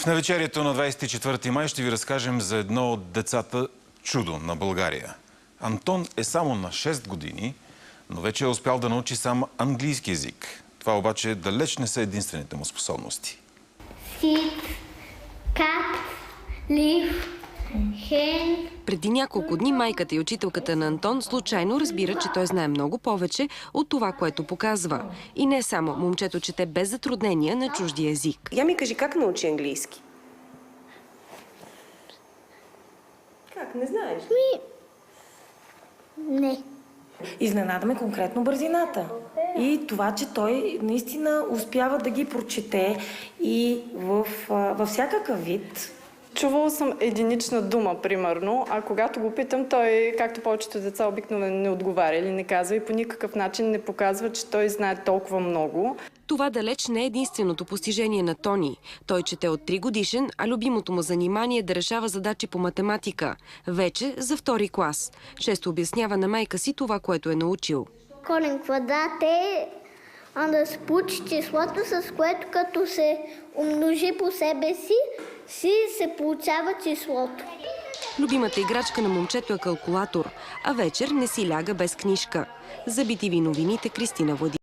В навечерието на 24 май ще ви разкажем за едно от децата чудо на България. Антон е само на 6 години, но вече е успял да научи сам английски език. Това обаче далеч не са единствените му способности. Sit, cat, leaf, hen. Преди няколко дни майката и учителката на Антон случайно разбира, че той знае много повече от това, което показва. И не само, момчето чете без затруднения на чужди език. Я ми кажи, как научи английски? Как? Не знаеш? Не. Изненадаме конкретно бързината. И това, че той наистина успява да ги прочете и във всякакъв вид. Чувала съм единична дума, примерно, а когато го питам, той, както повечето деца, обикновено не отговаря или не казва и по никакъв начин не показва, че той знае толкова много. Това далеч не е единственото постижение на Тони. Той чете от 3 годишен, а любимото му занимание е да решава задачи по математика. Вече за 2 клас. Често обяснява на майка си това, което е научил. Корен квадрат е да се получи числото, с което като се умножи по себе си се получава числото. Любимата играчка на момчето е калкулатор, а вечер не си ляга без книжка. За BTV новините Кристина Владимирова.